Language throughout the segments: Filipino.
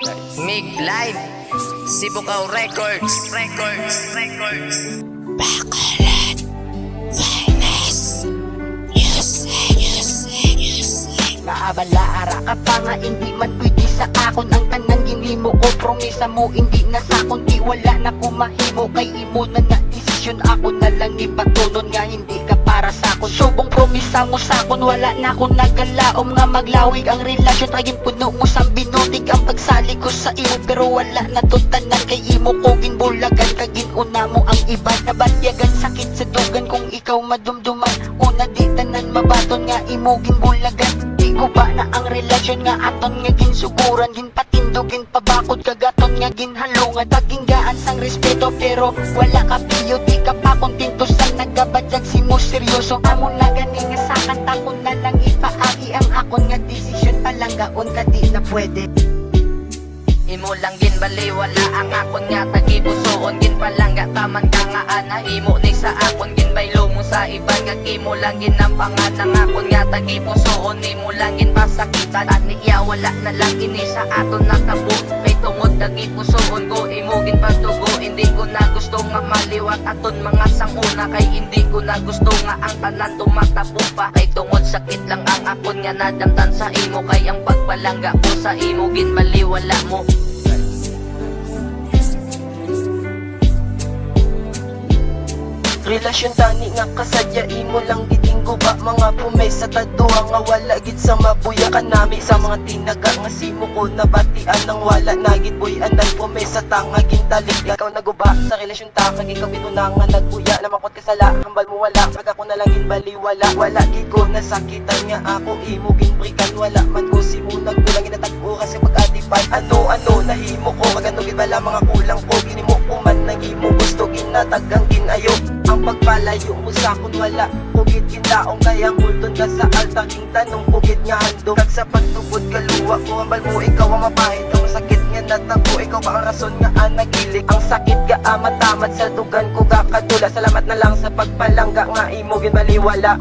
Mig Live, Sibukaw Records. Bakulan, finest, Naabala ara ka pa nga hindi man pwede sa akon ang tanang ginimo ko. Promesa mo hindi na sa akon, di wala na kumahimo. Kay imo na na desisyon, ako na lang ipatunon nga hindi ka para sa akon. Subong promesa mo sa akon, wala na akong nagalaom nga maglawig ang relasyon. Ragin puno mo sang binotig ang pagsali ko sa imo, pero wala na to tanan. Kay imo ko ginbulagan, kaginuna mo ang iba. Nabatyagan sakit sa dugan kung ikaw madumduman. Una di tanan mabaton nga imo ginbulagan. Di ko ba na ang relasyon nga aton nga ginsuguran, ginpatindogin pabakod kagaton nga ginhalungan. Paginggaan sang respeto pero wala ka piyo, di ka pa kontento sa nagabadyag si mo seryoso. Amo na gani nga sa kanta ko na lang ipaagi ang akon nga desisyon. Palanggaon ka di na pwede. Imo lang gin baliwala ang akon nga tagipusoon. Gin palangga taman ka nga anahimo ni sa akon. Gin baylo mo sa iban nga kimo lang gin ang panganang akon nga tagipusoon. Imo lang gin pasakitan at niya wala na lang ini sa aton natabo. May tungod tagipusoon ko imo gin pagtugo. Hindi ko na gusto nga maliwat aton mga sanguna. Kay hindi ko na gusto nga ang tanan tumatabo pa. Kay tungod sakit lang ang akon nga nadamtan sa imo. Kay ang pagpalangga ko sa imo gin baliwala mo. Relasyon tani nga kasadya imo lang gitinggo ba mga promesa tadua nga wala gid sa mabuya kanami sa mga tinaga nga simo ko nabatian nang wala nagid boy andan promesa tanga gintalik ikaw naguba sa relasyon ta kag ikaw bituna nga nagbuya na makot ka sala hambal mo wala kag ako na lang ginbali wala gid ko nasakitan nga ako imo ginbrikan wala man ko simo nagkulang ginatag-o kasi pag-atipan ano nahimo ko kag ano gid bala mga kulang ko ginimo ko man nagimo gusto ginatagang ginayo ang pagpalayo mo sa akon wala kugit gindaong kayang hulton ka sa alta king tanong kugit nga hando kag sa pagtubod kaluwa ko hambal mo ikaw ang mapahit ang sakit nga natabo ikaw ba ang rason nga anagilik ang sakit ga amatamat sa dugan ko kakadula salamat na lang sa pagpalangga nga imo ginbaliwala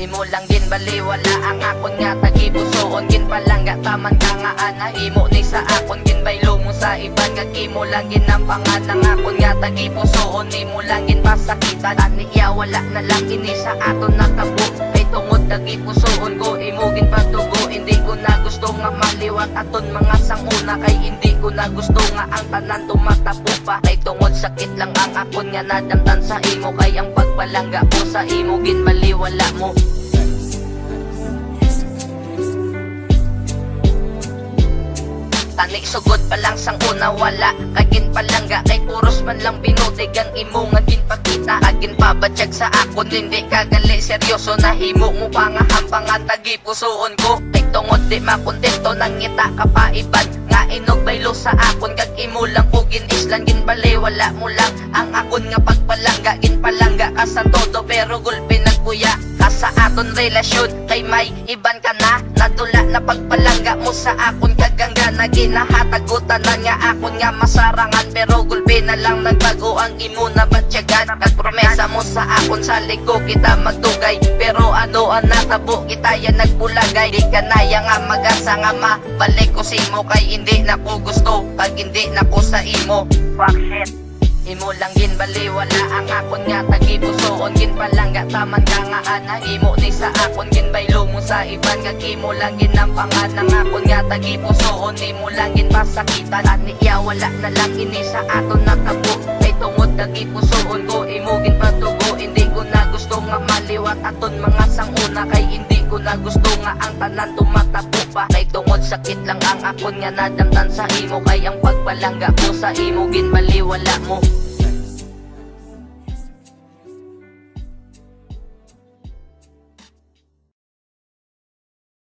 Imo lang gin baliwala ang akon nga tagipusoon. Gin palangga taman ka nga anahimo ni sa akon. Gin baylo mo sa iban nga kimo lang gin ang panganang akon nga tagipusoon. Imo lang gin pasakitan at niya wala na lang ini sa aton natabo. Kay tungod tagipusoon ko imo gin patugo. Hindi ko na gusto nga maliwat aton mga sanguna. Kay hindi ko na gusto nga ang tanan tumatabo pa. Kay tungod sakit lang ang akon nga nadamtan sa imo. Kay ang pagpalangga ko sa imo gin baliwala mo. Tani sugod pa lang sang una wala kagin palangga kay puros man lang binutig ang imo nga ginpakita agin pabatsyag sa akon hindi kagali seryoso nahimo mo pa nga hampangan tagipusoon ko kay tungod di makontento nang ngita ka pa iban nga inog baylo sa akon kag imo lang ko ginislan ginbali wala mo lang ang akon nga pagpalangga ginpalangga ka sa todo pero gulpi nagkuya ka sa aton relasyon kay may iban ka na nadula na pagpalangga mo sa akon kagangga na ginahatagutan na nga akon nga masarangan pero gulpi na lang nagbago ang imo na batyagan at promesa mo sa akon sa ligo kita magdugay pero ano ang natabo kita yan nagbulagay di ka naya nga magasa nga mabalik ko si mo kay hindi na ko gusto pag hindi na ko sa imo fuck shit. Imo lang gin baliwala ang akon nga tagipusoon. Gin palangga taman ka nga anahimo ni sa akon. Gin baylo mo sa iban nga kimo lang gin ang panganang akon nga tagipusoon. Imo lang gin pasakitan at niya wala na lang ini sa aton natabo. Kay tungod tagipusoon ko imo gin patugo. Hindi ko na gusto nga maliwat aton mga sanguna. Kay hindi ko na gusto nga ang tanan tumatabo pa. Kay tungod sakit lang ang akon nga nadamtan sa imo. Kay ang pagpalangga ko sa imo gin baliwala mo.